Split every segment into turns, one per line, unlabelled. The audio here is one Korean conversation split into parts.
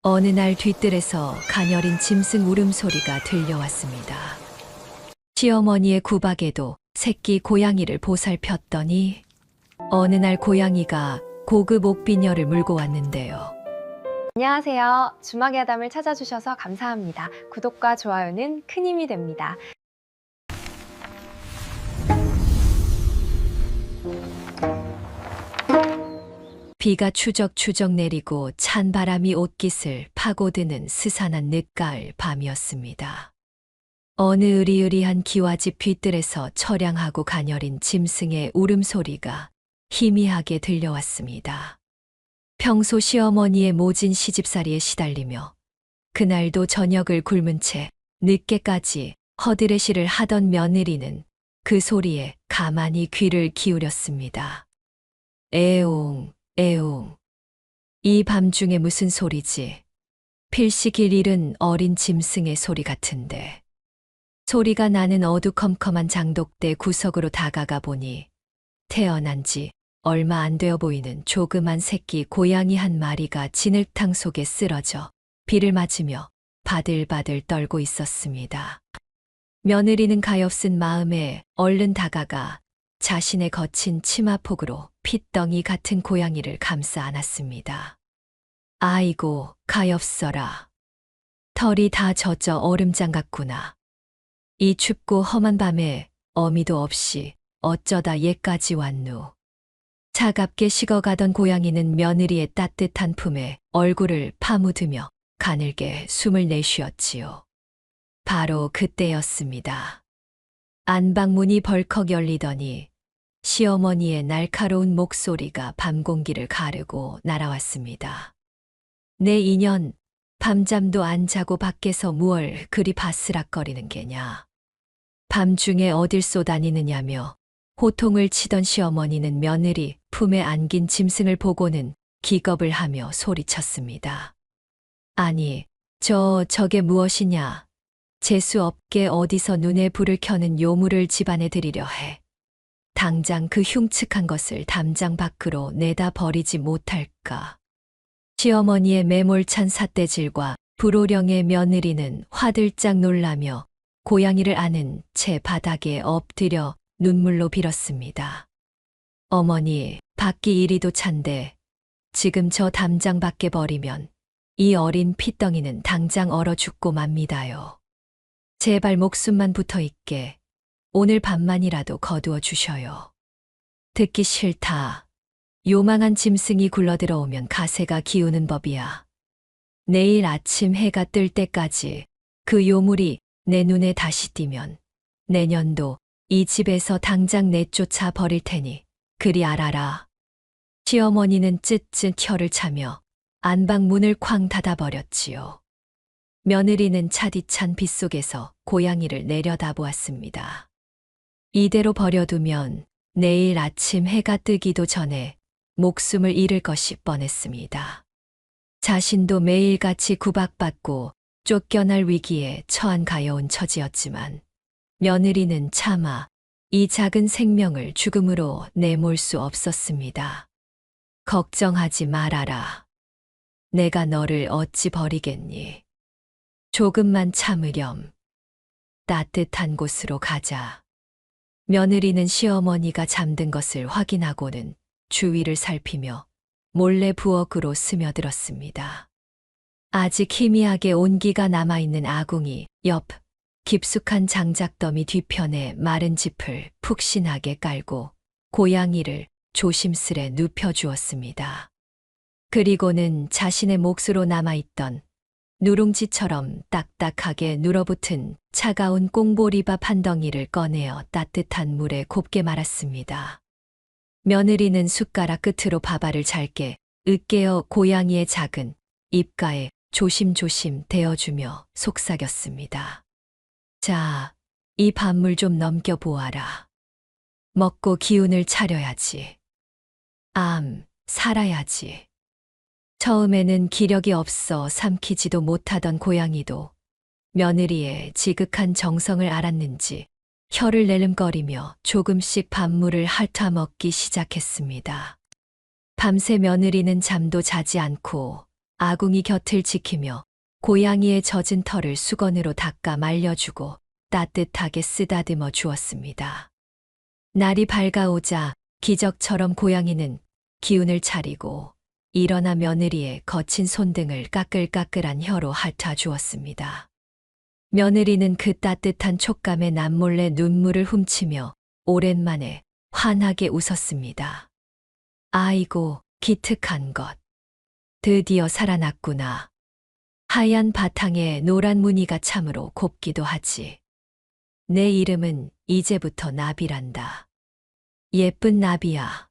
어느 날 뒤뜰에서 가녀린 짐승 울음소리가 들려왔습니다. 시어머니의 구박에도 새끼 고양이를 보살폈더니 어느 날 고양이가 고급 옥비녀를 물고 왔는데요.
안녕하세요. 주막의 아담을 찾아주셔서 감사합니다. 구독과 좋아요는 큰 힘이 됩니다.
비가 추적추적 내리고 찬 바람이 옷깃을 파고드는 스산한 늦가을 밤이었습니다. 어느 으리으리한 기와집 뒤뜰에서 처량하고 가녀린 짐승의 울음소리가 희미하게 들려왔습니다. 평소 시어머니의 모진 시집살이에 시달리며 그날도 저녁을 굶은 채 늦게까지 허드레시를 하던 며느리는 그 소리에 가만히 귀를 기울였습니다. 에옹, 에옹. 이 밤중에 무슨 소리지? 필시 길 잃은 어린 짐승의 소리 같은데. 소리가 나는 어두컴컴한 장독대 구석으로 다가가 보니 태어난 지 얼마 안 되어 보이는 조그만 새끼 고양이 한 마리가 진흙탕 속에 쓰러져 비를 맞으며 바들바들 떨고 있었습니다. 며느리는 가엾은 마음에 얼른 다가가 자신의 거친 치마폭으로 핏덩이 같은 고양이를 감싸 안았습니다. 아이고, 가엾어라. 털이 다 젖어 얼음장 같구나. 이 춥고 험한 밤에 어미도 없이 어쩌다 얘까지 왔누. 차갑게 식어가던 고양이는 며느리의 따뜻한 품에 얼굴을 파묻으며 가늘게 숨을 내쉬었지요. 바로 그때였습니다. 안방문이 벌컥 열리더니 시어머니의 날카로운 목소리가 밤 공기를 가르고 날아왔습니다. 내 인연, 밤잠도 안 자고 밖에서 무얼 그리 바스락거리는 게냐. 밤중에 어딜 쏘다니느냐며 호통을 치던 시어머니는 며느리 품에 안긴 짐승을 보고는 기겁을 하며 소리쳤습니다. 아니, 저게 무엇이냐. 재수 없게 어디서 눈에 불을 켜는 요물을 집안에 들이려 해. 당장 그 흉측한 것을 담장 밖으로 내다 버리지 못할까. 시어머니의 매몰찬 삿대질과 불호령의 며느리는 화들짝 놀라며 고양이를 안은 채 바닥에 엎드려 눈물로 빌었습니다. 어머니, 밖이 이리도 찬데 지금 저 담장 밖에 버리면 이 어린 핏덩이는 당장 얼어 죽고 맙니다요. 제발 목숨만 붙어 있게 오늘 밤만이라도 거두어 주셔요. 듣기 싫다. 요망한 짐승이 굴러들어오면 가세가 기우는 법이야. 내일 아침 해가 뜰 때까지 그 요물이 내 눈에 다시 띄면 내년도 이 집에서 당장 내쫓아 버릴 테니 그리 알아라. 시어머니는 쯧쯧 혀를 차며 안방 문을 쾅 닫아버렸지요. 며느리는 차디찬 빗속에서 고양이를 내려다보았습니다. 이대로 버려두면 내일 아침 해가 뜨기도 전에 목숨을 잃을 것이 뻔했습니다. 자신도 매일같이 구박받고 쫓겨날 위기에 처한 가여운 처지였지만 며느리는 차마 이 작은 생명을 죽음으로 내몰 수 없었습니다. 걱정하지 말아라. 내가 너를 어찌 버리겠니. 조금만 참으렴. 따뜻한 곳으로 가자. 며느리는 시어머니가 잠든 것을 확인하고는 주위를 살피며 몰래 부엌으로 스며들었습니다. 아직 희미하게 온기가 남아있는 아궁이 옆 깊숙한 장작더미 뒤편에 마른 짚을 푹신하게 깔고 고양이를 조심스레 눕혀주었습니다. 그리고는 자신의 몫으로 남아있던 누룽지처럼 딱딱하게 눌어붙은 차가운 꽁보리밥 한 덩이를 꺼내어 따뜻한 물에 곱게 말았습니다. 며느리는 숟가락 끝으로 밥알을 잘게 으깨어 고양이의 작은 입가에 조심조심 대어주며 속삭였습니다. 자, 이 밥물 좀 넘겨보아라. 먹고 기운을 차려야지. 살아야지. 처음에는 기력이 없어 삼키지도 못하던 고양이도 며느리의 지극한 정성을 알았는지 혀를 내름거리며 조금씩 밥물을 핥아 먹기 시작했습니다. 밤새 며느리는 잠도 자지 않고 아궁이 곁을 지키며 고양이의 젖은 털을 수건으로 닦아 말려주고 따뜻하게 쓰다듬어 주었습니다. 날이 밝아오자 기적처럼 고양이는 기운을 차리고 일어나 며느리의 거친 손등을 까끌까끌한 혀로 핥아 주었습니다. 며느리는 그 따뜻한 촉감에 남몰래 눈물을 훔치며 오랜만에 환하게 웃었습니다. 아이고, 기특한 것. 드디어 살아났구나. 하얀 바탕에 노란 무늬가 참으로 곱기도 하지. 내 이름은 이제부터 나비란다. 예쁜 나비야.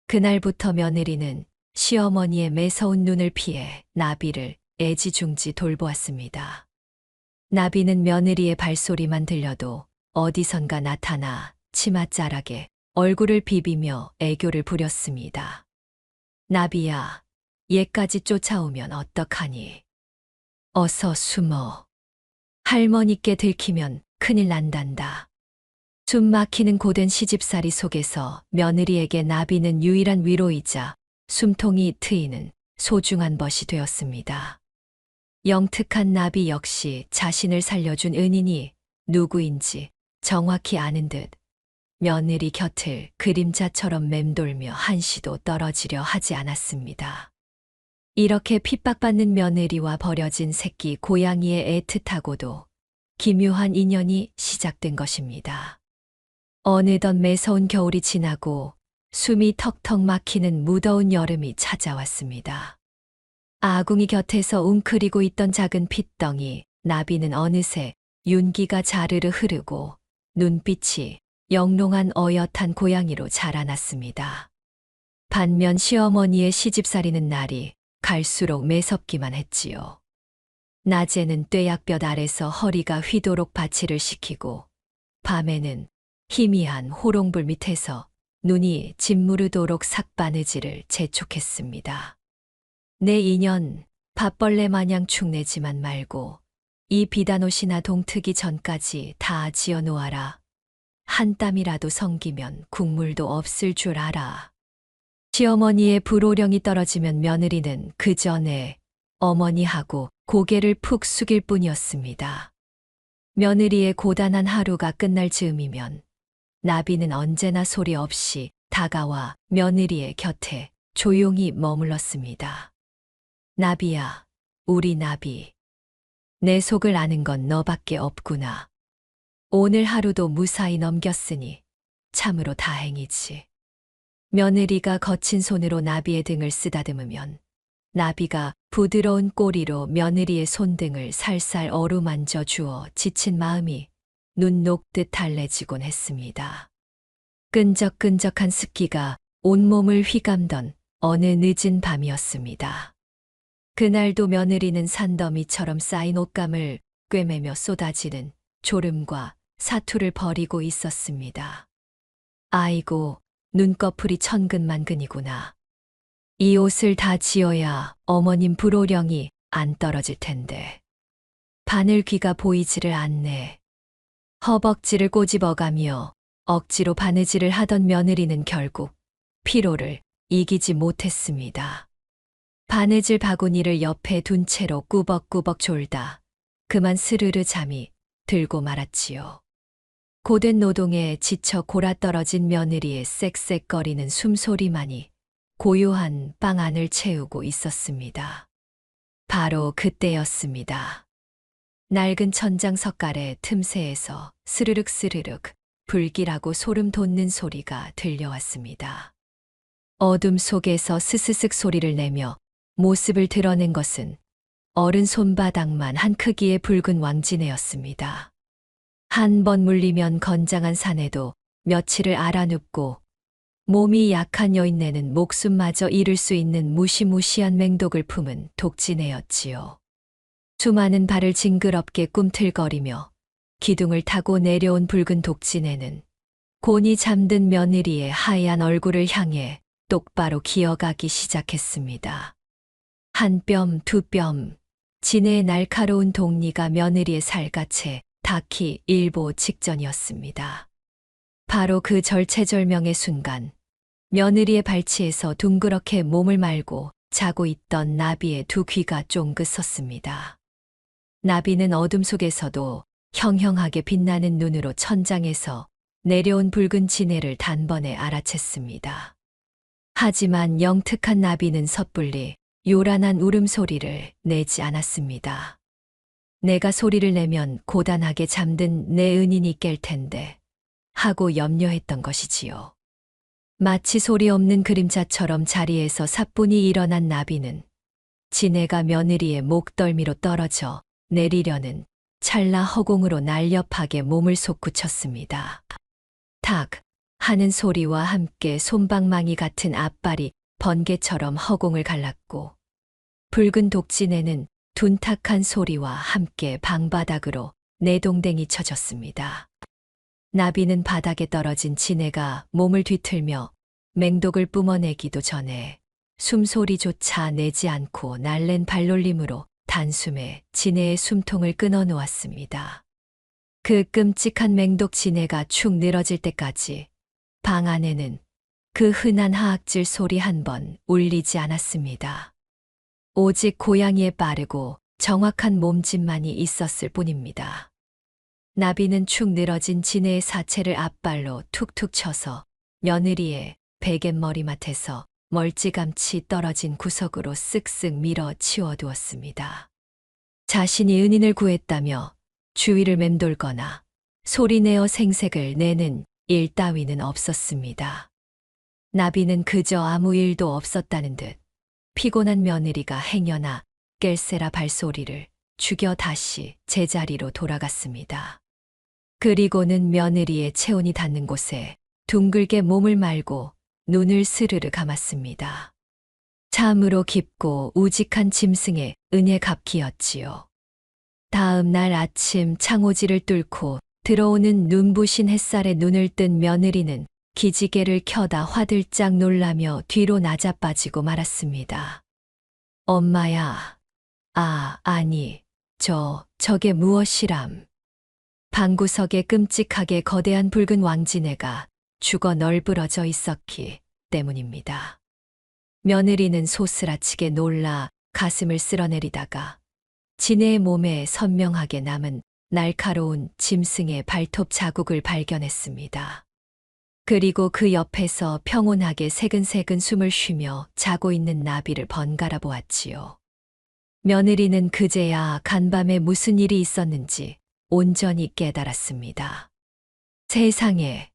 그날부터 며느리는 시어머니의 매서운 눈을 피해 나비를 애지중지 돌보았습니다. 나비는 며느리의 발소리만 들려도 어디선가 나타나 치맛자락에 얼굴을 비비며 애교를 부렸습니다. 나비야, 얘까지 쫓아오면 어떡하니? 어서 숨어. 할머니께 들키면 큰일 난단다. 숨 막히는 고된 시집살이 속에서 며느리에게 나비는 유일한 위로이자 숨통이 트이는 소중한 벗이 되었습니다. 영특한 나비 역시 자신을 살려준 은인이 누구인지 정확히 아는 듯 며느리 곁을 그림자처럼 맴돌며 한시도 떨어지려 하지 않았습니다. 이렇게 핍박받는 며느리와 버려진 새끼 고양이의 애틋하고도 기묘한 인연이 시작된 것입니다. 어느덧 매서운 겨울이 지나고 숨이 턱턱 막히는 무더운 여름이 찾아왔습니다. 아궁이 곁에서 웅크리고 있던 작은 핏덩이 나비는 어느새 윤기가 자르르 흐르고 눈빛이 영롱한 어엿한 고양이로 자라났습니다. 반면 시어머니의 시집살이는 날이 갈수록 매섭기만 했지요. 낮에는 뙤약볕 아래서 허리가 휘도록 바치를 시키고 밤에는 희미한 호롱불 밑에서 눈이 짓무르도록 삭바느질을 재촉했습니다. 내 인연 밥벌레 마냥 축내지만 말고 이 비단옷이나 동트기 전까지 다 지어 놓아라. 한 땀이라도 성기면 국물도 없을 줄 알아. 시어머니의 불호령이 떨어지면 며느리는 그 전에 어머니하고 고개를 푹 숙일 뿐이었습니다. 며느리의 고단한 하루가 끝날 즈음이면 나비는 언제나 소리 없이 다가와 며느리의 곁에 조용히 머물렀습니다. 나비야, 우리 나비. 내 속을 아는 건 너밖에 없구나. 오늘 하루도 무사히 넘겼으니 참으로 다행이지. 며느리가 거친 손으로 나비의 등을 쓰다듬으면 나비가 부드러운 꼬리로 며느리의 손등을 살살 어루만져 주어 지친 마음이 눈 녹듯 달래지곤 했습니다. 끈적끈적한 습기가 온몸을 휘감던 어느 늦은 밤이었습니다. 그날도 며느리는 산더미처럼 쌓인 옷감을 꿰매며 쏟아지는 졸음과 사투를 벌이고 있었습니다. 아이고, 눈꺼풀이 천근만근이구나. 이 옷을 다 지어야 어머님 불호령이 안 떨어질 텐데. 바늘 귀가 보이지를 않네. 허벅지를 꼬집어가며 억지로 바느질을 하던 며느리는 결국 피로를 이기지 못했습니다. 바느질 바구니를 옆에 둔 채로 꾸벅꾸벅 졸다 그만 스르르 잠이 들고 말았지요. 고된 노동에 지쳐 골아떨어진 며느리의 쌕쌕거리는 숨소리만이 고요한 방 안을 채우고 있었습니다. 바로 그때였습니다. 낡은 천장 석갈의 틈새에서 스르륵 스르륵 불길하고 소름 돋는 소리가 들려왔습니다. 어둠 속에서 스스슥 소리를 내며 모습을 드러낸 것은 어른 손바닥만 한 크기의 붉은 왕지네였습니다. 한 번 물리면 건장한 사내도 며칠을 알아눕고 몸이 약한 여인네는 목숨마저 잃을 수 있는 무시무시한 맹독을 품은 독지네였지요. 수많은 발을 징그럽게 꿈틀거리며 기둥을 타고 내려온 붉은 독지네는 곤히 잠든 며느리의 하얀 얼굴을 향해 똑바로 기어가기 시작했습니다. 한 뼘, 두 뼘, 지네의 날카로운 동리가 며느리의 살갗에 닿기 일보 직전이었습니다. 바로 그 절체절명의 순간, 며느리의 발치에서 둥그렇게 몸을 말고 자고 있던 나비의 두 귀가 쫑긋 섰습니다. 나비는 어둠 속에서도 형형하게 빛나는 눈으로 천장에서 내려온 붉은 지네를 단번에 알아챘습니다. 하지만 영특한 나비는 섣불리 요란한 울음소리를 내지 않았습니다. 내가 소리를 내면 고단하게 잠든 내 은인이 깰 텐데 하고 염려했던 것이지요. 마치 소리 없는 그림자처럼 자리에서 사뿐히 일어난 나비는 지네가 며느리의 목덜미로 떨어져 내리려는 찰나 허공으로 날렵하게 몸을 솟구쳤습니다. 탁 하는 소리와 함께 솜방망이 같은 앞발이 번개처럼 허공을 갈랐고 붉은 독지네는 둔탁한 소리와 함께 방바닥으로 내동댕이 쳐졌습니다. 나비는 바닥에 떨어진 지네가 몸을 뒤틀며 맹독을 뿜어내기도 전에 숨소리조차 내지 않고 날랜 발놀림으로 단숨에 지네의 숨통을 끊어 놓았습니다. 그 끔찍한 맹독 지네가 축 늘어질 때까지 방 안에는 그 흔한 하악질 소리 한 번 울리지 않았습니다. 오직 고양이의 빠르고 정확한 몸짓만이 있었을 뿐입니다. 나비는 축 늘어진 지네의 사체를 앞발로 툭툭 쳐서 며느리의 베갯머리맡에서 멀찌감치 떨어진 구석으로 쓱쓱 밀어 치워두었습니다. 자신이 은인을 구했다며 주위를 맴돌거나 소리내어 생색을 내는 일 따위는 없었습니다. 나비는 그저 아무 일도 없었다는 듯 피곤한 며느리가 행여나 깰세라 발소리를 죽여 다시 제자리로 돌아갔습니다. 그리고는 며느리의 체온이 닿는 곳에 둥글게 몸을 말고 눈을 스르르 감았습니다. 참으로 깊고 우직한 짐승의 은혜 갚기였지요. 다음 날 아침 창호지를 뚫고 들어오는 눈부신 햇살에 눈을 뜬 며느리는 기지개를 켜다 화들짝 놀라며 뒤로 나자빠지고 말았습니다. 엄마야. 아니, 저게 무엇이람. 방구석에 끔찍하게 거대한 붉은 왕지네가 죽어 널브러져 있었기 때문입니다. 며느리는 소스라치게 놀라 가슴을 쓸어내리다가 지네의 몸에 선명하게 남은 날카로운 짐승의 발톱 자국을 발견했습니다. 그리고 그 옆에서 평온하게 새근새근 숨을 쉬며 자고 있는 나비를 번갈아 보았지요. 며느리는 그제야 간밤에 무슨 일이 있었는지 온전히 깨달았습니다. 세상에,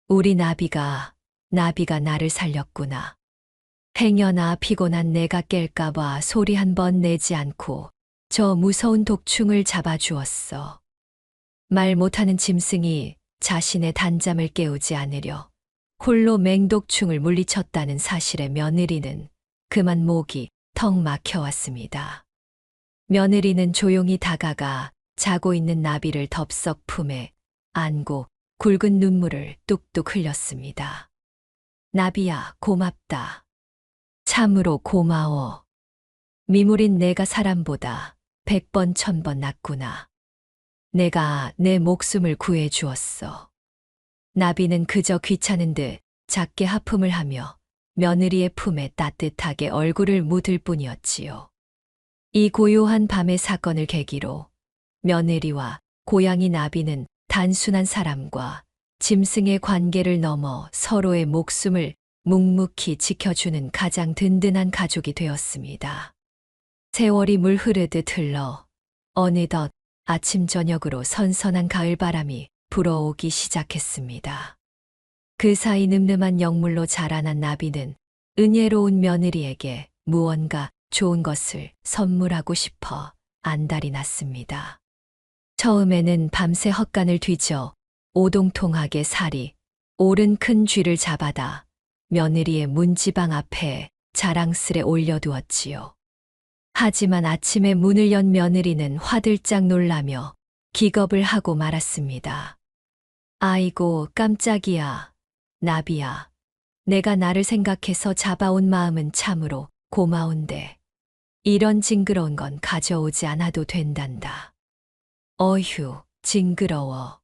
우리 나비가 나를 살렸구나. 행여나 피곤한 내가 깰까봐 소리 한 번 내지 않고 저 무서운 독충을 잡아주었어. 말 못하는 짐승이 자신의 단잠을 깨우지 않으려 홀로 맹독충을 물리쳤다는 사실에 며느리는 그만 목이 턱 막혀왔습니다. 며느리는 조용히 다가가 자고 있는 나비를 덥석 품에 안고 굵은 눈물을 뚝뚝 흘렸습니다. 나비야, 고맙다. 참으로 고마워. 미물인 내가 사람보다 100번 1000번 낫구나. 내가 내 목숨을 구해 주었어. 나비는 그저 귀찮은 듯 작게 하품을 하며 며느리의 품에 따뜻하게 얼굴을 묻을 뿐이었지요. 이 고요한 밤의 사건을 계기로 며느리와 고양이 나비는 단순한 사람과 짐승의 관계를 넘어 서로의 목숨을 묵묵히 지켜주는 가장 든든한 가족이 되었습니다. 세월이 물 흐르듯 흘러 어느덧 아침 저녁으로 선선한 가을바람이 불어오기 시작했습니다. 그 사이 늠름한 영물로 자라난 나비는 은혜로운 며느리에게 무언가 좋은 것을 선물하고 싶어 안달이 났습니다. 처음에는 밤새 헛간을 뒤져 오동통하게 살이 오른 큰 쥐를 잡아다 며느리의 문지방 앞에 자랑스레 올려두었지요. 하지만 아침에 문을 연 며느리는 화들짝 놀라며 기겁을 하고 말았습니다. 아이고 깜짝이야. 나비야. 내가 나를 생각해서 잡아온 마음은 참으로 고마운데 이런 징그러운 건 가져오지 않아도 된단다. 어휴, 징그러워.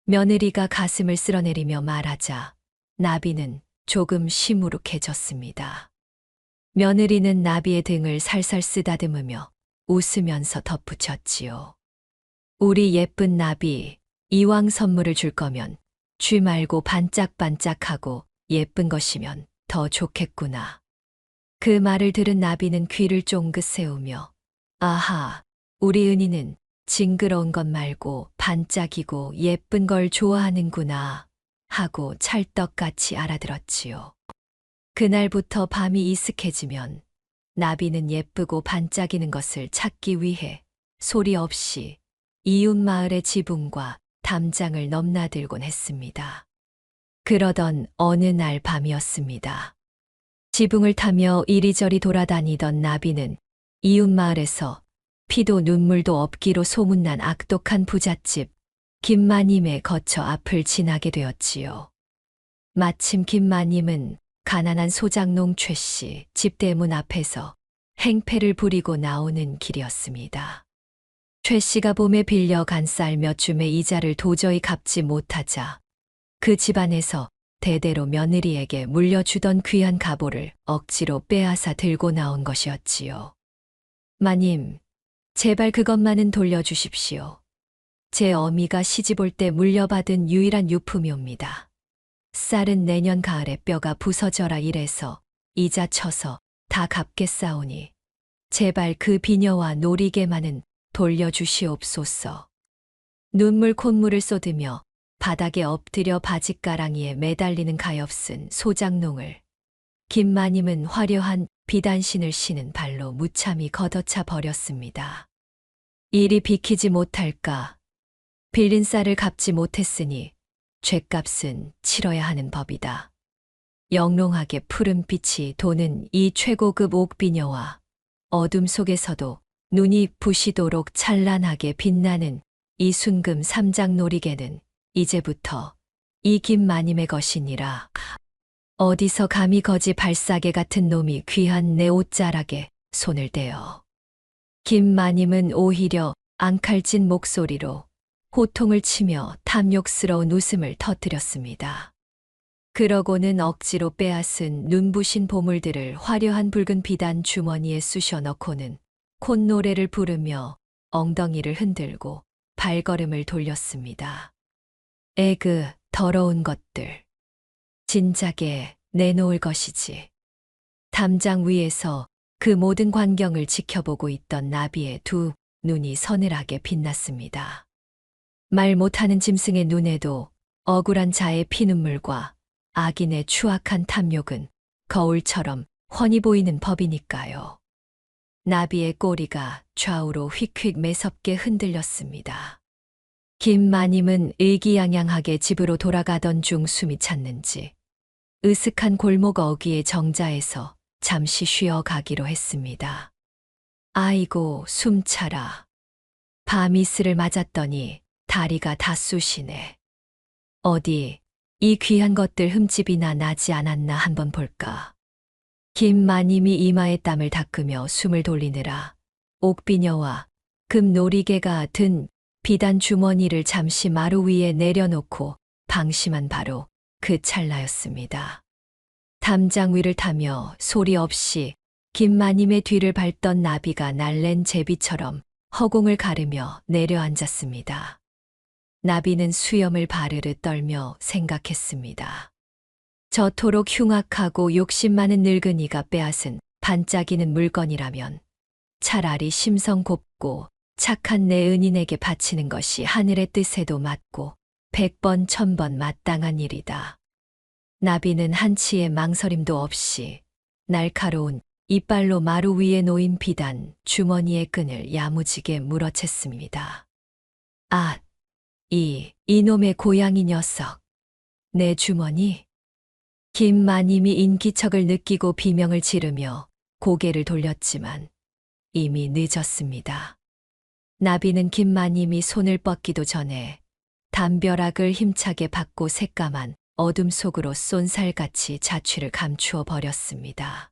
며느리가 가슴을 쓸어내리며 말하자 나비는 조금 시무룩해졌습니다. 며느리는 나비의 등을 살살 쓰다듬으며 웃으면서 덧붙였지요. 우리 예쁜 나비, 이왕 선물을 줄 거면 쥐 말고 반짝반짝하고 예쁜 것이면 더 좋겠구나. 그 말을 들은 나비는 귀를 쫑긋 세우며 아하, 우리 은희는 징그러운 것 말고 반짝이고 예쁜 걸 좋아하는구나 하고 찰떡같이 알아들었지요. 그날부터 밤이 이슥해지면 나비는 예쁘고 반짝이는 것을 찾기 위해 소리 없이 이웃 마을의 지붕과 담장을 넘나들곤 했습니다. 그러던 어느 날 밤이었습니다. 지붕을 타며 이리저리 돌아다니던 나비는 이웃 마을에서 피도 눈물도 없기로 소문난 악독한 부잣집 김마님의 거처 앞을 지나게 되었지요. 마침 김마님은 가난한 소장농 최씨 집 대문 앞에서 행패를 부리고 나오는 길이었습니다. 최씨가 봄에 빌려간 쌀 몇 줌의 이자를 도저히 갚지 못하자 그 집안에서 대대로 며느리에게 물려주던 귀한 갑오를 억지로 빼앗아 들고 나온 것이었지요. 마님, 제발 그것만은 돌려주십시오. 제 어미가 시집 올 때 물려받은 유일한 유품이옵니다. 쌀은 내년 가을에 뼈가 부서져라 이래서 이자 쳐서 다 갚겠사오니 제발 그 비녀와 놀이개만은 돌려주시옵소서. 눈물 콧물을 쏟으며 바닥에 엎드려 바짓가랑이에 매달리는 가엾은 소장농을 김마님은 화려한 비단신을 신은 발로 무참히 걷어차 버렸습니다. 이리 비키지 못할까? 빌린 쌀을 갚지 못했으니 죗값은 치러야 하는 법이다. 영롱하게 푸른 빛이 도는 이 최고급 옥비녀와 어둠 속에서도 눈이 부시도록 찬란하게 빛나는 이 순금 삼장놀이개는 이제부터 이 김마님의 것이니라. 어디서 감히 거지 발사개 같은 놈이 귀한 내 옷자락에 손을 대어. 김마님은 오히려 앙칼진 목소리로 호통을 치며 탐욕스러운 웃음을 터뜨렸습니다. 그러고는 억지로 빼앗은 눈부신 보물들을 화려한 붉은 비단 주머니에 쑤셔 넣고는 콧노래를 부르며 엉덩이를 흔들고 발걸음을 돌렸습니다. 에그, 더러운 것들. 진작에 내놓을 것이지. 담장 위에서 그 모든 광경을 지켜보고 있던 나비의 두 눈이 서늘하게 빛났습니다. 말 못하는 짐승의 눈에도 억울한 자의 피눈물과 악인의 추악한 탐욕은 거울처럼 훤히 보이는 법이니까요. 나비의 꼬리가 좌우로 휙휙 매섭게 흔들렸습니다. 김마님은 의기양양하게 집으로 돌아가던 중 숨이 찼는지 으슥한 골목 어귀의 정자에서 잠시 쉬어가기로 했습니다. 아이고, 숨차라. 밤이슬을 맞았더니 다리가 다 쑤시네. 어디 이 귀한 것들 흠집이나 나지 않았나 한번 볼까. 김마님이 이마에 땀을 닦으며 숨을 돌리느라 옥비녀와 금놀이개가 든 비단 주머니를 잠시 마루 위에 내려놓고 방심한 바로 그 찰나였습니다. 담장 위를 타며 소리 없이 김마님의 뒤를 밟던 나비가 날랜 제비처럼 허공을 가르며 내려앉았습니다. 나비는 수염을 바르르 떨며 생각했습니다. 저토록 흉악하고 욕심 많은 늙은이가 빼앗은 반짝이는 물건이라면 차라리 심성 곱고 착한 내 은인에게 바치는 것이 하늘의 뜻에도 맞고 100번 1000번 마땅한 일이다. 나비는 한치의 망설임도 없이 날카로운 이빨로 마루 위에 놓인 비단 주머니의 끈을 야무지게 물어챘습니다. 아, 이놈의 고양이 녀석. 내 주머니? 김마님이 인기척을 느끼고 비명을 지르며 고개를 돌렸지만 이미 늦었습니다. 나비는 김마님이 손을 뻗기도 전에 담벼락을 힘차게 받고 새까만 어둠 속으로 쏜살같이 자취를 감추어 버렸습니다.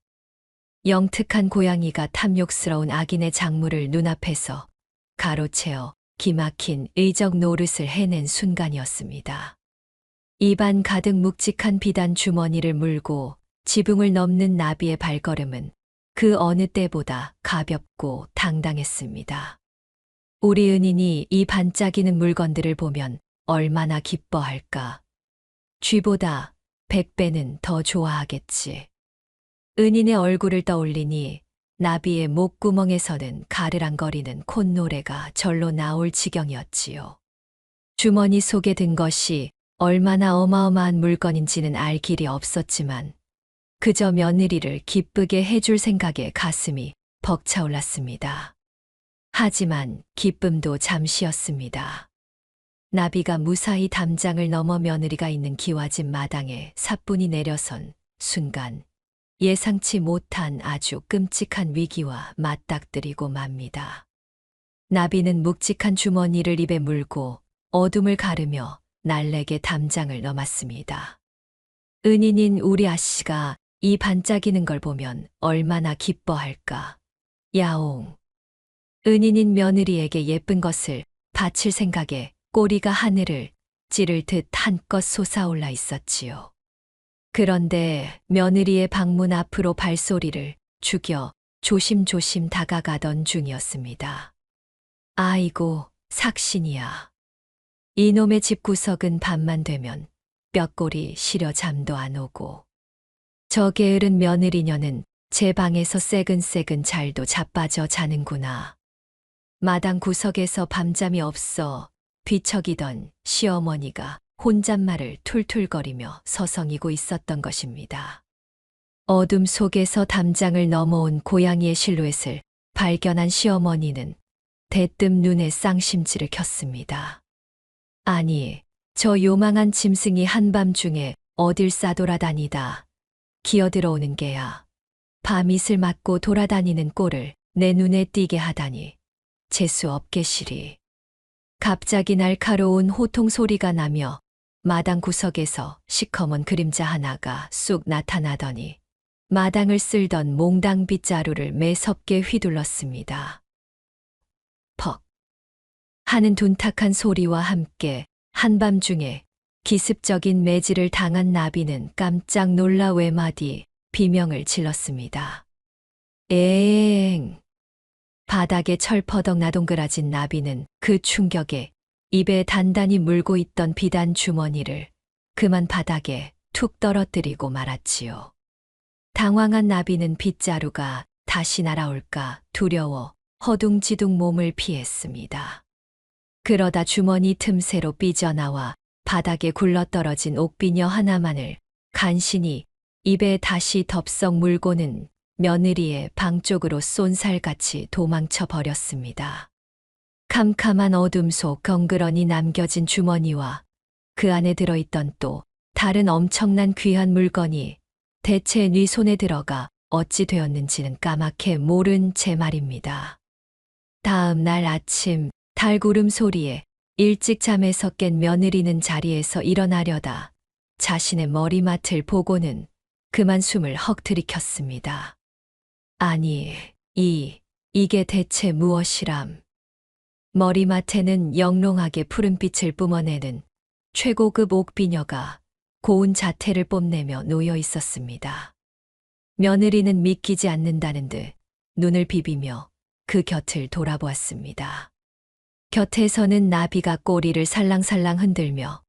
영특한 고양이가 탐욕스러운 악인의 작물을 눈앞에서 가로채어 기막힌 의적 노릇을 해낸 순간이었습니다. 입안 가득 묵직한 비단 주머니를 물고 지붕을 넘는 나비의 발걸음은 그 어느 때보다 가볍고 당당했습니다. 우리 은인이 이 반짝이는 물건들을 보면 얼마나 기뻐할까. 쥐보다 100배는 더 좋아하겠지. 은인의 얼굴을 떠올리니 나비의 목구멍에서는 가르랑거리는 콧노래가 절로 나올 지경이었지요. 주머니 속에 든 것이 얼마나 어마어마한 물건인지는 알 길이 없었지만 그저 며느리를 기쁘게 해줄 생각에 가슴이 벅차올랐습니다. 하지만 기쁨도 잠시였습니다. 나비가 무사히 담장을 넘어 며느리가 있는 기와집 마당에 사뿐히 내려선 순간 예상치 못한 아주 끔찍한 위기와 맞닥뜨리고 맙니다. 나비는 묵직한 주머니를 입에 물고 어둠을 가르며 날래게 담장을 넘었습니다. 은인인 우리 아씨가 이 반짝이는 걸 보면 얼마나 기뻐할까. 야옹. 은인인 며느리에게 예쁜 것을 바칠 생각에 꼬리가 하늘을 찌를 듯 한껏 솟아올라 있었지요. 그런데 며느리의 방문 앞으로 발소리를 죽여 조심조심 다가가던 중이었습니다. 아이고, 삭신이야. 이놈의 집구석은 밤만 되면 뼈골이 시려 잠도 안 오고 저 게으른 며느리녀는 제 방에서 새근새근 잘도 자빠져 자는구나. 마당 구석에서 밤잠이 없어 뒤척이던 시어머니가 혼잣말을 툴툴거리며 서성이고 있었던 것입니다. 어둠 속에서 담장을 넘어온 고양이의 실루엣을 발견한 시어머니는 대뜸 눈에 쌍심지를 켰습니다. 아니, 저 요망한 짐승이 한밤중에 어딜 싸돌아다니다 기어들어오는 게야. 밤이슬 맞고 돌아다니는 꼴을 내 눈에 띄게 하다니 재수 없게시리. 갑자기 날카로운 호통 소리가 나며 마당 구석에서 시커먼 그림자 하나가 쑥 나타나더니 마당을 쓸던 몽당 빗자루를 매섭게 휘둘렀습니다. 퍽 하는 둔탁한 소리와 함께 한밤중에 기습적인 매질을 당한 나비는 깜짝 놀라 외마디 비명을 질렀습니다. 에엥. 바닥에 철퍼덕 나동그라진 나비는 그 충격에 입에 단단히 물고 있던 비단 주머니를 그만 바닥에 툭 떨어뜨리고 말았지요. 당황한 나비는 빗자루가 다시 날아올까 두려워 허둥지둥 몸을 피했습니다. 그러다 주머니 틈새로 삐져나와 바닥에 굴러떨어진 옥비녀 하나만을 간신히 입에 다시 덥석 물고는 며느리의 방 쪽으로 쏜살같이 도망쳐 버렸습니다. 캄캄한 어둠 속 덩그러니 남겨진 주머니와 그 안에 들어있던 또 다른 엄청난 귀한 물건이 대체 네 손에 들어가 어찌 되었는지는 까맣게 모른 채 말입니다. 다음 날 아침 달구름 소리에 일찍 잠에서 깬 며느리는 자리에서 일어나려다 자신의 머리맡을 보고는 그만 숨을 헉 들이켰습니다. 아니, 이게 대체 무엇이람. 머리맡에는 영롱하게 푸른빛을 뿜어내는 최고급 옥비녀가 고운 자태를 뽐내며 놓여 있었습니다. 며느리는 믿기지 않는다는 듯 눈을 비비며 그 곁을 돌아보았습니다. 곁에서는 나비가 꼬리를 살랑살랑 흔들며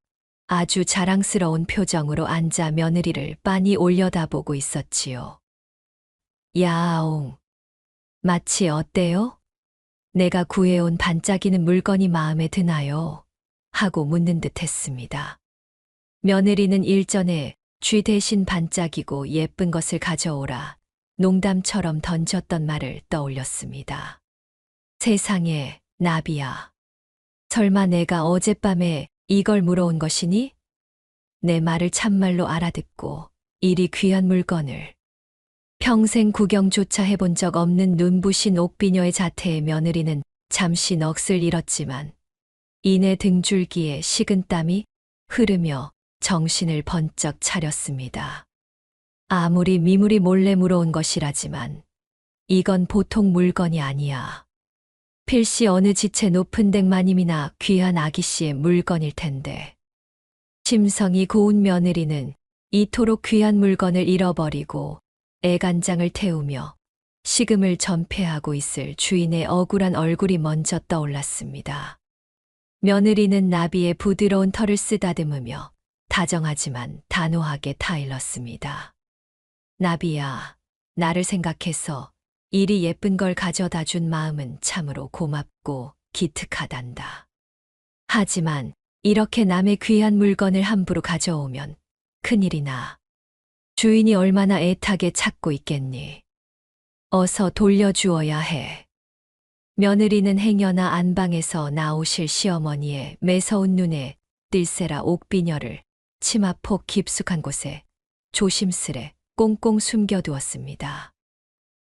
아주 자랑스러운 표정으로 앉아 며느리를 빤히 올려다보고 있었지요. 야옹. 마치 어때요? 내가 구해온 반짝이는 물건이 마음에 드나요? 하고 묻는 듯 했습니다. 며느리는 일전에 쥐 대신 반짝이고 예쁜 것을 가져오라 농담처럼 던졌던 말을 떠올렸습니다. 세상에, 나비야. 설마 내가 어젯밤에 이걸 물어온 것이니? 내 말을 참말로 알아듣고 이리 귀한 물건을. 평생 구경조차 해본 적 없는 눈부신 옥비녀의 자태에 며느리는 잠시 넋을 잃었지만 이내 등줄기에 식은땀이 흐르며 정신을 번쩍 차렸습니다. 아무리 미물이 몰래 물어온 것이라지만 이건 보통 물건이 아니야. 필시 어느 지체 높은 댁마님이나 귀한 아기씨의 물건일 텐데. 심성이 고운 며느리는 이토록 귀한 물건을 잃어버리고 애간장을 태우며 식음을 전폐하고 있을 주인의 억울한 얼굴이 먼저 떠올랐습니다. 며느리는 나비의 부드러운 털을 쓰다듬으며 다정하지만 단호하게 타일렀습니다. 나비야, 나를 생각해서 이리 예쁜 걸 가져다 준 마음은 참으로 고맙고 기특하단다. 하지만 이렇게 남의 귀한 물건을 함부로 가져오면 큰일이 나. 주인이 얼마나 애타게 찾고 있겠니? 어서 돌려주어야 해. 며느리는 행여나 안방에서 나오실 시어머니의 매서운 눈에 뜰새라 옥비녀를 치마폭 깊숙한 곳에 조심스레 꽁꽁 숨겨두었습니다.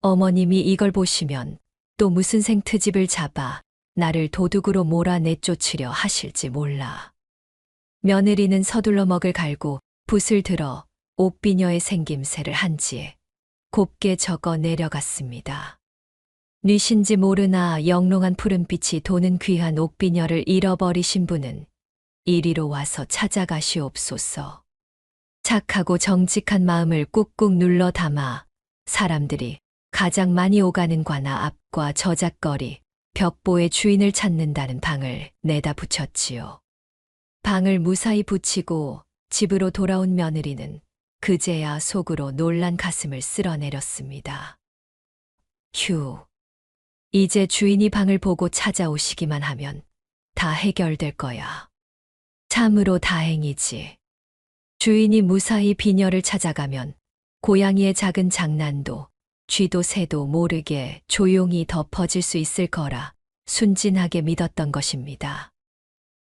어머님이 이걸 보시면 또 무슨 생트집을 잡아 나를 도둑으로 몰아 내쫓으려 하실지 몰라. 며느리는 서둘러 먹을 갈고 붓을 들어 옥비녀의 생김새를 한지에 곱게 적어 내려갔습니다. 뉘신지 모르나 영롱한 푸른빛이 도는 귀한 옥비녀를 잃어버리신 분은 이리로 와서 찾아가시옵소서. 착하고 정직한 마음을 꾹꾹 눌러 담아 사람들이 가장 많이 오가는 관아 앞과 저작거리, 벽보의 주인을 찾는다는 방을 내다 붙였지요. 방을 무사히 붙이고 집으로 돌아온 며느리는 그제야 속으로 놀란 가슴을 쓸어내렸습니다. 휴, 이제 주인이 방을 보고 찾아오시기만 하면 다 해결될 거야. 참으로 다행이지. 주인이 무사히 비녀를 찾아가면 고양이의 작은 장난도 쥐도 새도 모르게 조용히 덮어질 수 있을 거라 순진하게 믿었던 것입니다.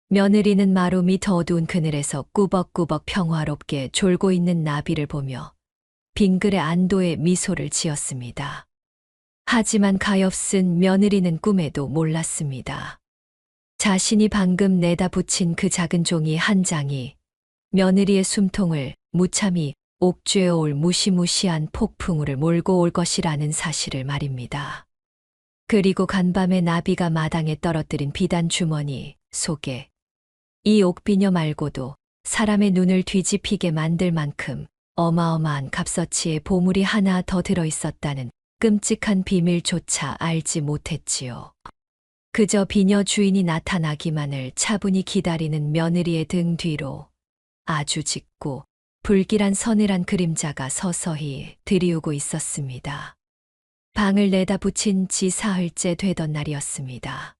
며느리는 마루 밑 어두운 그늘에서 꾸벅꾸벅 평화롭게 졸고 있는 나비를 보며 빙글의 안도의 미소를 지었습니다. 하지만 가엾은 며느리는 꿈에도 몰랐습니다. 자신이 방금 내다 붙인 그 작은 종이 한 장이 며느리의 숨통을 무참히 옥죄어 올 무시무시한 폭풍우를 몰고 올 것이라는 사실을 말입니다. 그리고 간밤에 나비가 마당에 떨어뜨린 비단 주머니 속에 이 옥비녀 말고도 사람의 눈을 뒤집히게 만들 만큼 어마어마한 값어치의 보물이 하나 더 들어있었다는 끔찍한 비밀조차 알지 못했지요. 그저 비녀 주인이 나타나기만을 차분히 기다리는 며느리의 등 뒤로 아주 짙고 불길한 서늘한 그림자가 서서히 들이우고 있었습니다. 방을 내다 붙인 지 사흘째 되던 날이었습니다.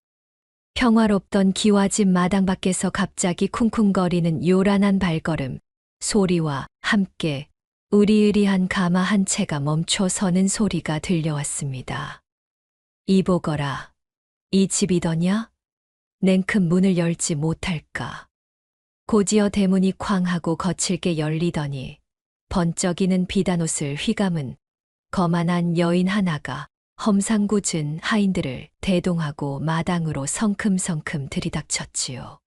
평화롭던 기와집 마당 밖에서 갑자기 쿵쿵거리는 요란한 발걸음 소리와 함께 으리으리한 가마 한 채가 멈춰 서는 소리가 들려왔습니다. 이보거라, 이 집이더냐? 냉큼 문을 열지 못할까? 고지어 대문이 쾅 하고 거칠게 열리더니 번쩍이는 비단옷을 휘감은 거만한 여인 하나가 험상궂은 하인들을 대동하고 마당으로 성큼성큼 들이닥쳤지요.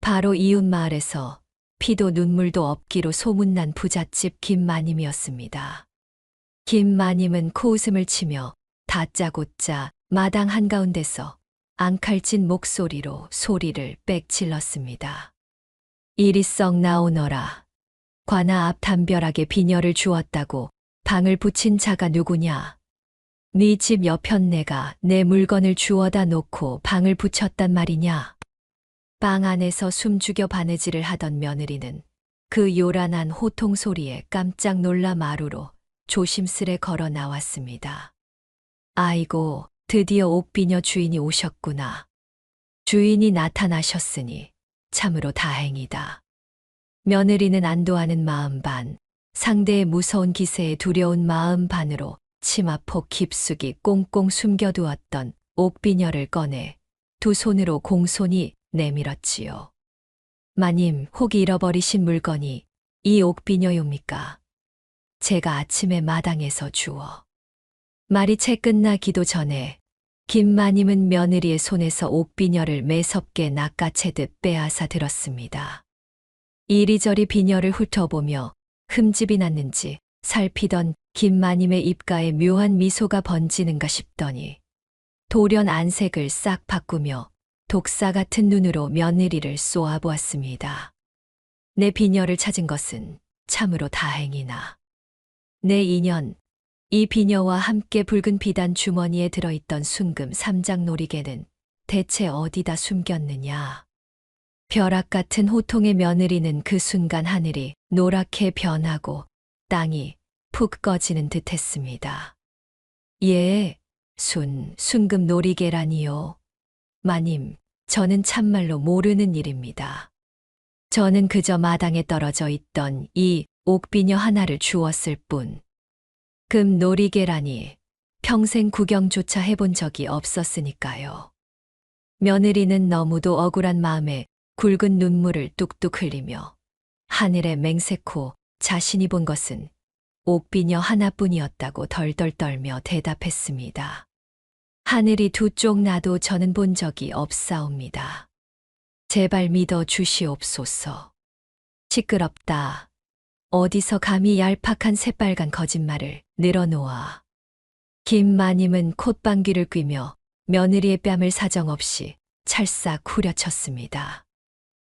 바로 이웃 마을에서 피도 눈물도 없기로 소문난 부잣집 김마님이었습니다. 김마님은 코웃음을 치며 다짜고짜 마당 한가운데서 앙칼진 목소리로 소리를 빽질렀습니다. 이리 썩 나오너라. 관아 앞 담벼락에 비녀를 주었다고 방을 붙인 자가 누구냐? 네 집 여편 내가 내 물건을 주워다 놓고 방을 붙였단 말이냐? 방 안에서 숨죽여 바느질을 하던 며느리는 그 요란한 호통 소리에 깜짝 놀라 마루로 조심스레 걸어 나왔습니다. 아이고, 드디어 옥비녀 주인이 오셨구나. 주인이 나타나셨으니 참으로 다행이다. 며느리는 안도하는 마음 반, 상대의 무서운 기세에 두려운 마음 반으로 치마폭 깊숙이 꽁꽁 숨겨두었던 옥비녀를 꺼내 두 손으로 공손히 내밀었지요. 마님, 혹 잃어버리신 물건이 이 옥비녀요입니까? 제가 아침에 마당에서 주워. 말이 채 끝나기도 전에 김마님은 며느리의 손에서 옥비녀를 매섭게 낚아채듯 빼앗아 들었습니다. 이리저리 비녀를 훑어보며 흠집이 났는지 살피던 김마님의 입가에 묘한 미소가 번지는가 싶더니 돌연 안색을 싹 바꾸며 독사 같은 눈으로 며느리를 쏘아보았습니다. 내 비녀를 찾은 것은 참으로 다행이나 내 인연 이 비녀와 함께 붉은 비단 주머니에 들어있던 순금 3장 놀이개는 대체 어디다 숨겼느냐. 벼락 같은 호통의 며느리는 그 순간 하늘이 노랗게 변하고 땅이 푹 꺼지는 듯 했습니다. 예, 순금 놀이개라니요. 마님, 저는 참말로 모르는 일입니다. 저는 그저 마당에 떨어져 있던 이 옥비녀 하나를 주었을 뿐. 금 놀이개라니 평생 구경조차 해본 적이 없었으니까요. 며느리는 너무도 억울한 마음에 굵은 눈물을 뚝뚝 흘리며 하늘에 맹세코 자신이 본 것은 옥비녀 하나뿐이었다고 덜덜 떨며 대답했습니다. 하늘이 두 쪽 나도 저는 본 적이 없사옵니다. 제발 믿어 주시옵소서. 시끄럽다. 어디서 감히 얄팍한 새빨간 거짓말을 늘어놓아. 김마님은 콧방귀를 뀌며 며느리의 뺨을 사정없이 찰싹 후려쳤습니다.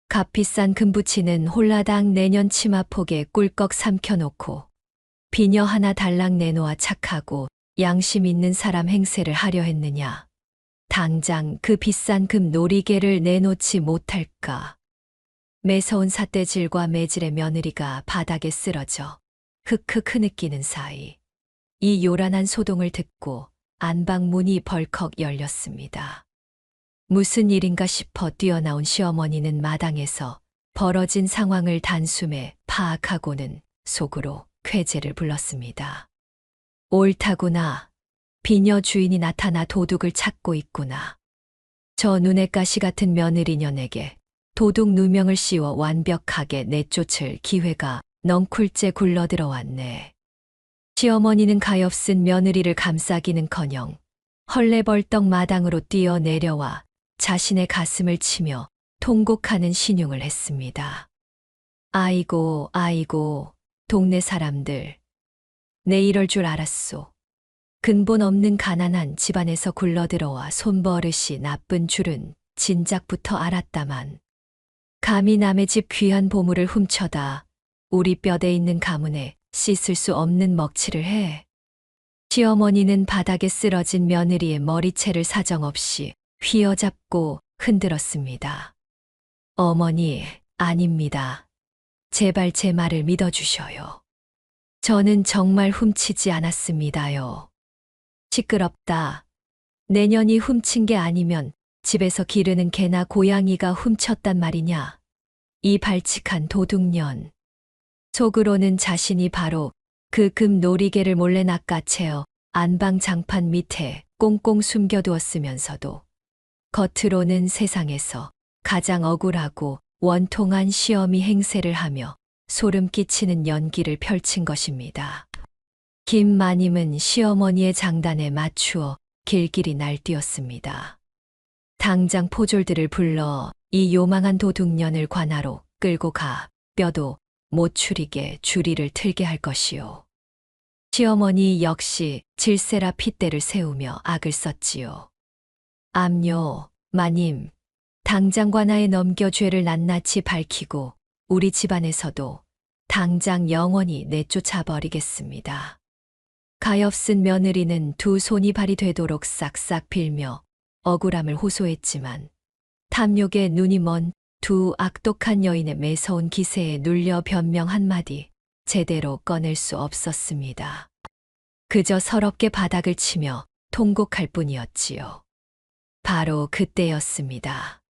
값비싼 금부치는 홀라당 내년 치마폭에 꿀꺽 삼켜놓고 비녀 하나 달랑 내놓아 착하고 양심 있는 사람 행세를 하려 했느냐. 당장 그 비싼 금 놀이개를 내놓지 못할까. 매서운 삿대질과 매질의 며느리가 바닥에 쓰러져 흑흑 흐느끼는 사이 이 요란한 소동을 듣고 안방 문이 벌컥 열렸습니다. 무슨 일인가 싶어 뛰어나온 시어머니는 마당에서 벌어진 상황을 단숨에 파악하고는 속으로 쾌재를 불렀습니다. 옳다구나. 비녀 주인이 나타나 도둑을 찾고 있구나. 저 눈에 가시 같은 며느리년에게 도둑 누명을 씌워 완벽하게 내쫓을 기회가 넝쿨째 굴러들어왔네. 시어머니는 가엾은 며느리를 감싸기는커녕 헐레벌떡 마당으로 뛰어내려와 자신의 가슴을 치며 통곡하는 신용을 했습니다. 아이고, 아이고, 동네 사람들. 내 이럴 줄 알았소. 근본 없는 가난한 집안에서 굴러들어와 손버릇이 나쁜 줄은 진작부터 알았다만. 감히 남의 집 귀한 보물을 훔쳐다 우리 뼈대 있는 가문에 씻을 수 없는 먹칠을 해. 시어머니는 바닥에 쓰러진 며느리의 머리채를 사정없이 휘어잡고 흔들었습니다. 어머니, 아닙니다. 제발 제 말을 믿어주셔요. 저는 정말 훔치지 않았습니다요. 시끄럽다. 내년이 훔친 게 아니면 집에서 기르는 개나 고양이가 훔쳤단 말이냐. 이 발칙한 도둑년. 속으로는 자신이 바로 그 금 놀이개를 몰래 낚아채어 안방 장판 밑에 꽁꽁 숨겨두었으면서도 겉으로는 세상에서 가장 억울하고 원통한 시어미 행세를 하며 소름 끼치는 연기를 펼친 것입니다. 김마님은 시어머니의 장단에 맞추어 길길이 날뛰었습니다. 당장 포졸들을 불러 이 요망한 도둑년을 관하로 끌고 가 뼈도 못 추리게 주리를 틀게 할 것이요. 시어머니 역시 질세라 핏대를 세우며 악을 썼지요. 암요, 마님, 당장 관아에 넘겨 죄를 낱낱이 밝히고 우리 집안에서도 당장 영원히 내쫓아 버리겠습니다. 가엾은 며느리는 두 손이 발이 되도록 싹싹 빌며 억울함을 호소했지만 탐욕에 눈이 먼 두 악독한 여인의 매서운 기세에 눌려 변명 한마디 제대로 꺼낼 수 없었습니다. 그저 서럽게 바닥을 치며 통곡할 뿐이었지요. 바로 그때였습니다.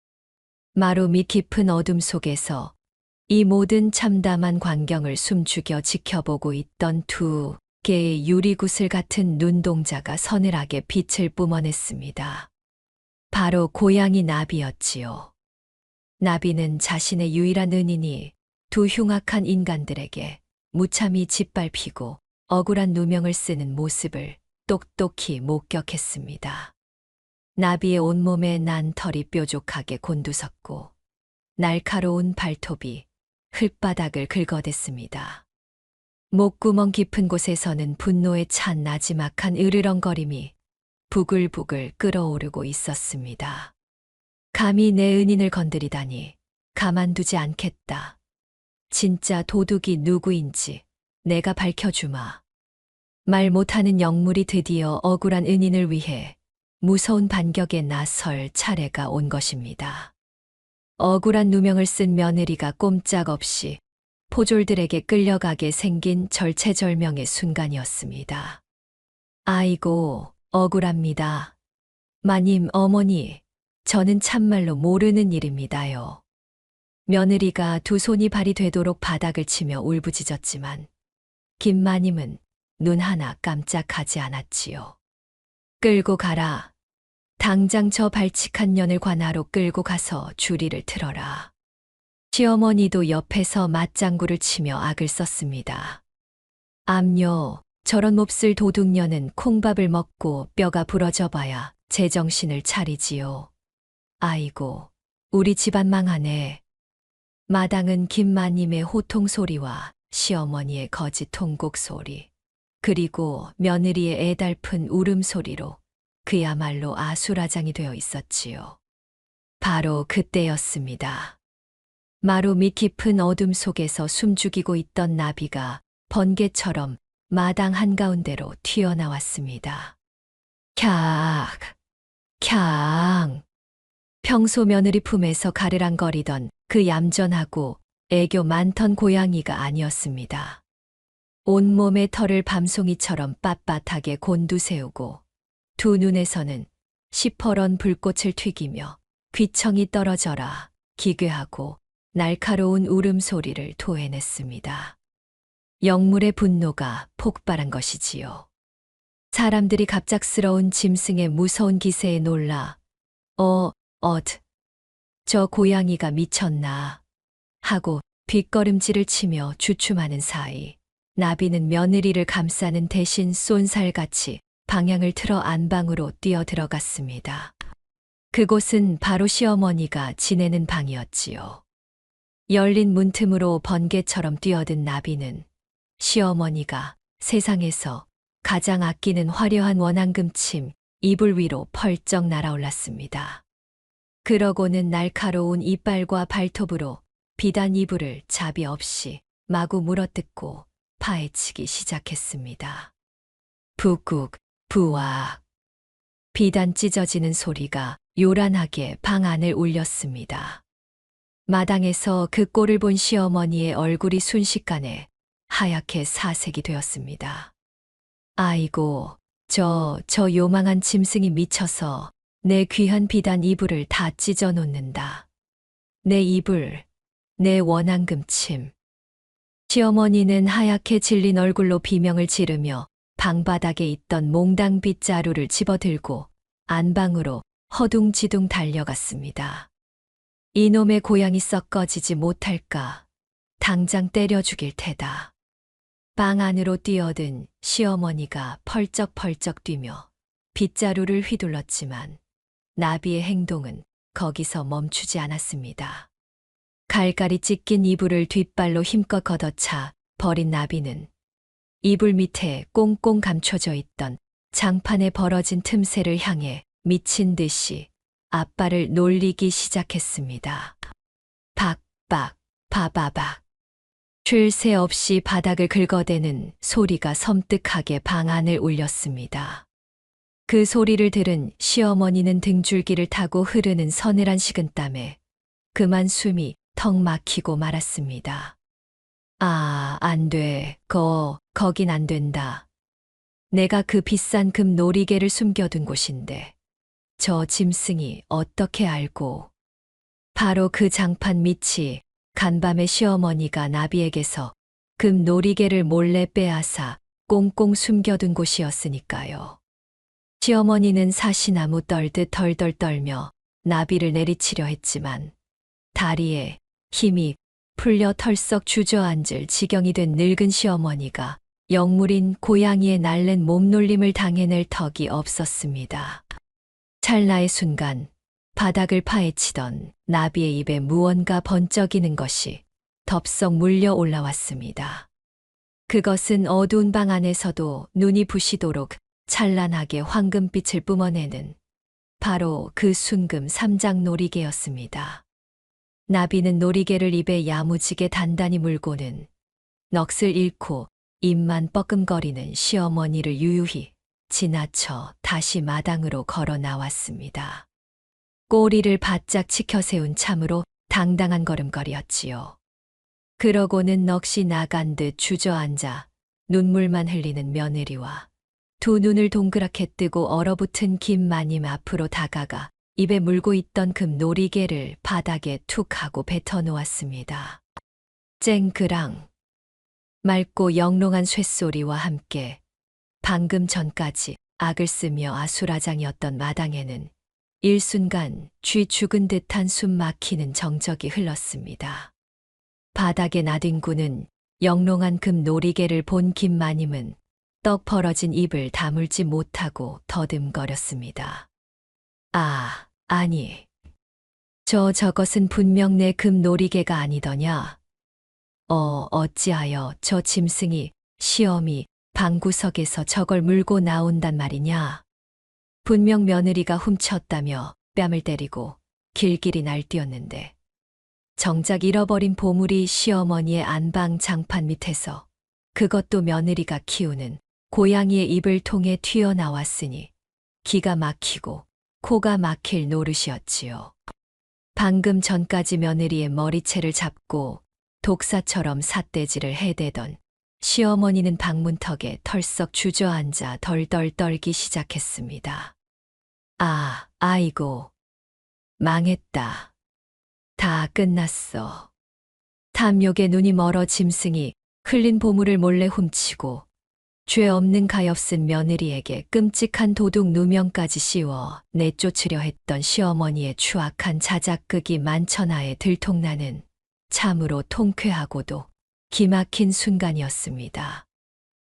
마루 밑 깊은 어둠 속에서 이 모든 참담한 광경을 숨죽여 지켜보고 있던 두 개의 유리구슬 같은 눈동자가 서늘하게 빛을 뿜어냈습니다. 바로 고양이 나비였지요. 나비는 자신의 유일한 은인이 두 흉악한 인간들에게 무참히 짓밟히고 억울한 누명을 쓰는 모습을 똑똑히 목격했습니다. 나비의 온몸에 난 털이 뾰족하게 곤두섰고 날카로운 발톱이 흙바닥을 긁어댔습니다. 목구멍 깊은 곳에서는 분노에 찬 나지막한 으르렁거림이 부글부글 끓어오르고 있었습니다. 감히 내 은인을 건드리다니 가만두지 않겠다. 진짜 도둑이 누구인지 내가 밝혀주마. 말 못하는 영물이 드디어 억울한 은인을 위해 무서운 반격에 나설 차례가 온 것입니다. 억울한 누명을 쓴 며느리가 꼼짝없이 포졸들에게 끌려가게 생긴 절체절명의 순간이었습니다. 아이고, 억울합니다. 마님, 어머니, 저는 참말로 모르는 일입니다요. 며느리가 두 손이 발이 되도록 바닥을 치며 울부짖었지만 김마님은 눈 하나 깜짝하지 않았지요. 끌고 가라. 당장 저 발칙한 년을 관하로 끌고 가서 주리를 틀어라. 시어머니도 옆에서 맞장구를 치며 악을 썼습니다. 암요, 저런 몹쓸 도둑년은 콩밥을 먹고 뼈가 부러져 봐야 제정신을 차리지요. 아이고, 우리 집안 망하네. 마당은 김마님의 호통 소리와 시어머니의 거짓 통곡 소리, 그리고 며느리의 애달픈 울음소리로 그야말로 아수라장이 되어 있었지요. 바로 그때였습니다. 마루 밑 깊은 어둠 속에서 숨죽이고 있던 나비가 번개처럼 마당 한가운데로 튀어나왔습니다. 캬, 캬. 평소 며느리 품에서 가르랑거리던 그 얌전하고 애교 많던 고양이가 아니었습니다. 온몸의 털을 밤송이처럼 빳빳하게 곤두세우고 두 눈에서는 시퍼런 불꽃을 튀기며 귀청이 떨어져라 기괴하고 날카로운 울음소리를 토해냈습니다. 영물의 분노가 폭발한 것이지요. 사람들이 갑작스러운 짐승의 무서운 기세에 놀라 저 고양이가 미쳤나 하고 뒷걸음질을 치며 주춤하는 사이 나비는 며느리를 감싸는 대신 쏜살같이 방향을 틀어 안방으로 뛰어들어갔습니다. 그곳은 바로 시어머니가 지내는 방이었지요. 열린 문틈으로 번개처럼 뛰어든 나비는 시어머니가 세상에서 가장 아끼는 화려한 원앙금침 이불 위로 펄쩍 날아올랐습니다. 그러고는 날카로운 이빨과 발톱으로 비단 이불을 자비 없이 마구 물어뜯고 파헤치기 시작했습니다. 북국, 부악. 비단 찢어지는 소리가 요란하게 방 안을 울렸습니다. 마당에서 그 꼴을 본 시어머니의 얼굴이 순식간에 하얗게 사색이 되었습니다. 아이고, 저 요망한 짐승이 미쳐서 내 귀한 비단 이불을 다 찢어 놓는다. 내 이불, 내 원앙금침. 시어머니는 하얗게 질린 얼굴로 비명을 지르며 방바닥에 있던 몽당 빗자루를 집어들고 안방으로 허둥지둥 달려갔습니다. 이놈의 고양이 썩 꺼지지 못할까. 당장 때려 죽일 테다. 방 안으로 뛰어든 시어머니가 펄쩍펄쩍 뛰며 빗자루를 휘둘렀지만 나비의 행동은 거기서 멈추지 않았습니다. 갈갈이 찢긴 이불을 뒷발로 힘껏 걷어차 버린 나비는 이불 밑에 꽁꽁 감춰져 있던 장판에 벌어진 틈새를 향해 미친 듯이 앞발을 놀리기 시작했습니다. 박박, 바바박. 쉴 새 없이 바닥을 긁어대는 소리가 섬뜩하게 방 안을 울렸습니다. 그 소리를 들은 시어머니는 등줄기를 타고 흐르는 서늘한 식은땀에 그만 숨이 턱 막히고 말았습니다. 안 돼. 거긴 안 된다. 내가 그 비싼 금 놀이개를 숨겨둔 곳인데 저 짐승이 어떻게 알고. 바로 그 장판 밑이 간밤에 시어머니가 나비에게서 금 놀이개를 몰래 빼앗아 꽁꽁 숨겨둔 곳이었으니까요. 시어머니는 사시나무 떨듯 덜덜 떨며 나비를 내리치려 했지만 다리에 힘이 풀려 털썩 주저앉을 지경이 된 늙은 시어머니가 영물인 고양이의 날랜 몸놀림을 당해낼 턱이 없었습니다. 찰나의 순간 바닥을 파헤치던 나비의 입에 무언가 번쩍이는 것이 덥석 물려 올라왔습니다. 그것은 어두운 방 안에서도 눈이 부시도록 찬란하게 황금빛을 뿜어내는 바로 그 순금 삼장 놀이개였습니다. 나비는 놀이개를 입에 야무지게 단단히 물고는 넋을 잃고 입만 뻐끔거리는 시어머니를 유유히 지나쳐 다시 마당으로 걸어 나왔습니다. 꼬리를 바짝 치켜 세운 참으로 당당한 걸음걸이였지요. 그러고는 넋이 나간 듯 주저앉아 눈물만 흘리는 며느리와 두 눈을 동그랗게 뜨고 얼어붙은 김마님 앞으로 다가가 입에 물고 있던 금 놀이개를 바닥에 툭 하고 뱉어 놓았습니다. 쨍그랑 맑고 영롱한 쇳소리와 함께 방금 전까지 악을 쓰며 아수라장이었던 마당에는 일순간 쥐 죽은 듯한 숨 막히는 정적이 흘렀습니다. 바닥에 나뒹구는 영롱한 금 놀이개를 본 김마님은 떡 벌어진 입을 다물지 못하고 더듬거렸습니다. 아니. 저것은 분명 내 금 놀이개가 아니더냐? 어찌하여 저 짐승이 시엄이 방구석에서 저걸 물고 나온단 말이냐? 분명 며느리가 훔쳤다며 뺨을 때리고 길길이 날뛰었는데 정작 잃어버린 보물이 시어머니의 안방 장판 밑에서 그것도 며느리가 키우는 고양이의 입을 통해 튀어나왔으니 기가 막히고 코가 막힐 노릇이었지요. 방금 전까지 며느리의 머리채를 잡고 독사처럼 삿대질을 해대던 시어머니는 방문턱에 털썩 주저앉아 덜덜 떨기 시작했습니다. 아이고, 망했다. 다 끝났어. 탐욕에 눈이 멀어 짐승이 흘린 보물을 몰래 훔치고 죄 없는 가엾은 며느리에게 끔찍한 도둑 누명까지 씌워 내쫓으려 했던 시어머니의 추악한 자작극이 만천하에 들통나는 참으로 통쾌하고도 기막힌 순간이었습니다.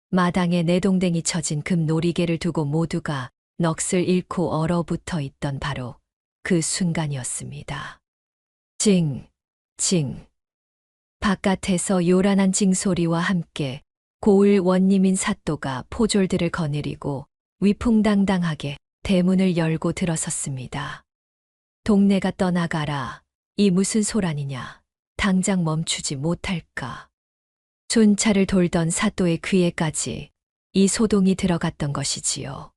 마당에 내동댕이 쳐진 금 놀이개를 두고 모두가 넋을 잃고 얼어붙어 있던 바로 그 순간이었습니다. 징. 바깥에서 요란한 징소리와 함께 고을 원님인 사또가 포졸들을 거느리고 위풍당당하게 대문을 열고 들어섰습니다. 동네가 떠나가라. 이 무슨 소란이냐. 당장 멈추지 못할까. 순찰을 돌던 사또의 귀에까지 이 소동이 들어갔던 것이지요.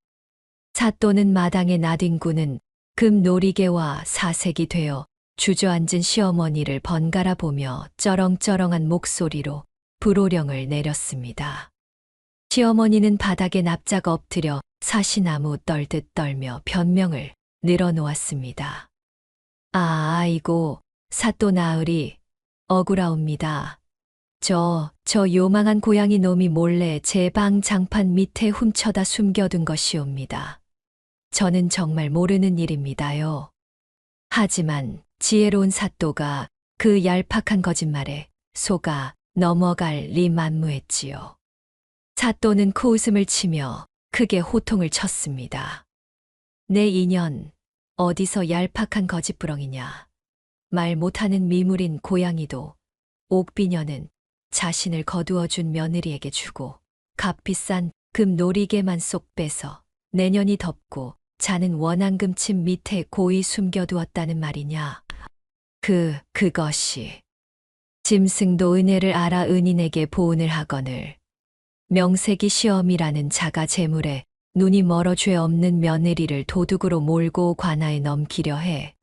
사또는 마당에 나뒹구는 금 놀이개와 사색이 되어 주저앉은 시어머니를 번갈아 보며 쩌렁쩌렁한 목소리로 불호령을 내렸습니다. 시어머니는 바닥에 납작 엎드려 사시나무 떨듯 떨며 변명을 늘어놓았습니다. 아이고, 사또 나으리, 억울하옵니다. 저 요망한 고양이 놈이 몰래 제 방 장판 밑에 훔쳐다 숨겨둔 것이옵니다. 저는 정말 모르는 일입니다요. 하지만 지혜로운 사또가 그 얄팍한 거짓말에 속아 넘어갈 리 만무했지요. 사또는 코웃음을 치며 크게 호통을 쳤습니다. 내 인연, 어디서 얄팍한 거짓부렁이냐. 말 못하는 미물인 고양이도 옥비녀는 자신을 거두어준 며느리에게 주고 값비싼 금 놀이개만 쏙 빼서 내년이 덮고 자는 원앙금침 밑에 고이 숨겨두었다는 말이냐. 그것이 짐승도 은혜를 알아 은인에게 보은을 하거늘 명색이 시엄이라는 자가 재물에 눈이 멀어 죄 없는 며느리를 도둑으로 몰고 관아에 넘기려 해.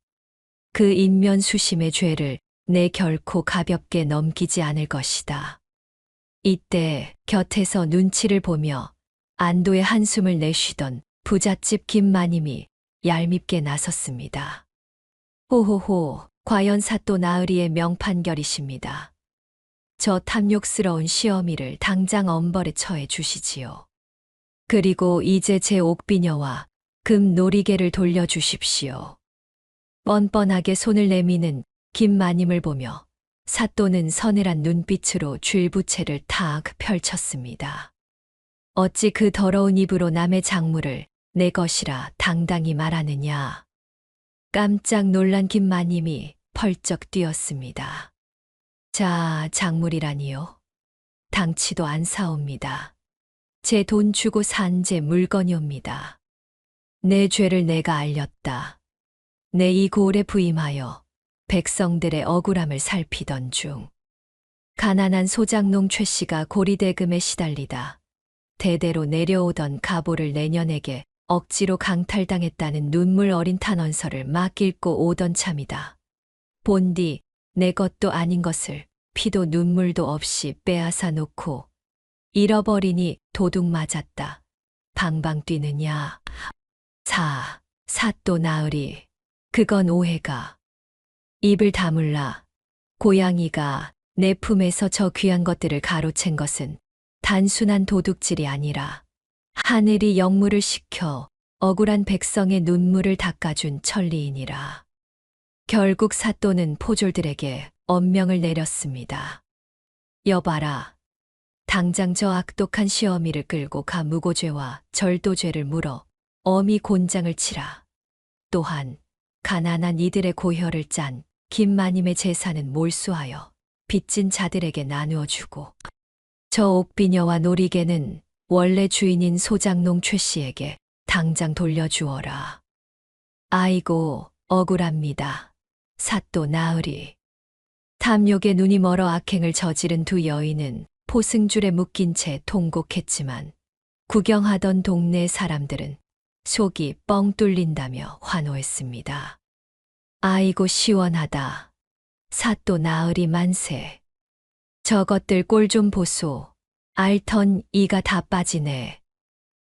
그 인면수심의 죄를 내 결코 가볍게 넘기지 않을 것이다. 이때 곁에서 눈치를 보며 안도의 한숨을 내쉬던 부잣집 김마님이 얄밉게 나섰습니다. 호호호, 과연 사또 나으리의 명판결이십니다. 저 탐욕스러운 시어미를 당장 엄벌에 처해 주시지요. 그리고 이제 제 옥비녀와 금 놀이개를 돌려주십시오. 뻔뻔하게 손을 내미는 김마님을 보며 사또는 서늘한 눈빛으로 쥘부채를 탁 펼쳤습니다. 어찌 그 더러운 입으로 남의 작물을 내 것이라 당당히 말하느냐. 깜짝 놀란 김마님이 펄쩍 뛰었습니다. 자, 작물이라니요. 당치도 안 사옵니다. 제 돈 주고 산 제 물건이옵니다. 내 죄를 내가 알렸다. 내 이 고을에 부임하여 백성들의 억울함을 살피던 중 가난한 소장농 최 씨가 고리대금에 시달리다 대대로 내려오던 가보를 내년에게 억지로 강탈당했다는 눈물 어린 탄원서를 막 읽고 오던 참이다. 본디 내 것도 아닌 것을 피도 눈물도 없이 빼앗아 놓고 잃어버리니 도둑 맞았다. 방방 뛰느냐. 사또 나으리. 그건 오해가. 입을 다물라. 고양이가 내 품에서 저 귀한 것들을 가로챈 것은 단순한 도둑질이 아니라 하늘이 영무를 시켜 억울한 백성의 눈물을 닦아준 천리이니라. 결국 사또는 포졸들에게 엄명을 내렸습니다. 여봐라. 당장 저 악독한 시어미를 끌고 가 무고죄와 절도죄를 물어 어미 곤장을 치라. 또한 가난한 이들의 고혈을 짠 김마님의 재산은 몰수하여 빚진 자들에게 나누어 주고 저 옥비녀와 놀이개는 원래 주인인 소장농 최 씨에게 당장 돌려주어라. 아이고 억울합니다. 사또 나으리. 탐욕에 눈이 멀어 악행을 저지른 두 여인은 포승줄에 묶인 채 통곡했지만 구경하던 동네 사람들은 속이 뻥 뚫린다며 환호했습니다. 아이고 시원하다. 사또 나으리 만세. 저것들 꼴 좀 보소. 알턴 이가 다 빠지네.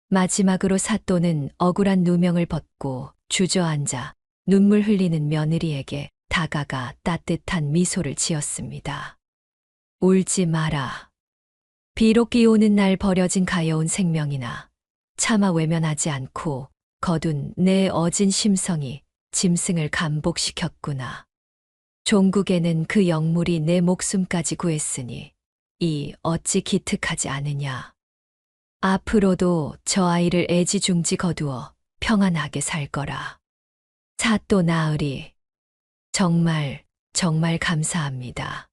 마지막으로 사또는 억울한 누명을 벗고 주저앉아 눈물 흘리는 며느리에게 다가가 따뜻한 미소를 지었습니다. 울지 마라. 비록 비 오는 날 버려진 가여운 생명이나 차마 외면하지 않고 거둔 내 어진 심성이 짐승을 감복시켰구나. 종국에는 그 영물이 내 목숨까지 구했으니 이 어찌 기특하지 않으냐. 앞으로도 저 아이를 애지중지 거두어 평안하게 살 거라. 사또 나으리. 정말 감사합니다.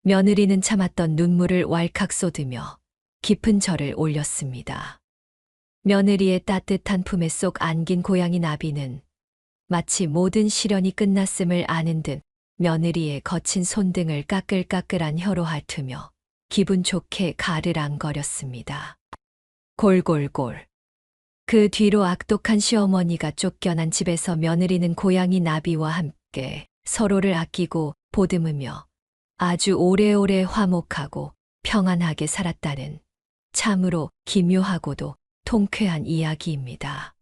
며느리는 참았던 눈물을 왈칵 쏟으며 깊은 절을 올렸습니다. 며느리의 따뜻한 품에 쏙 안긴 고양이 나비는 마치 모든 시련이 끝났음을 아는 듯 며느리의 거친 손등을 까끌까끌한 혀로 핥으며 기분 좋게 가르랑거렸습니다. 골골골. 그 뒤로 악독한 시어머니가 쫓겨난 집에서 며느리는 고양이 나비와 함께 서로를 아끼고 보듬으며 아주 오래오래 화목하고 평안하게 살았다는 참으로 기묘하고도 통쾌한 이야기입니다.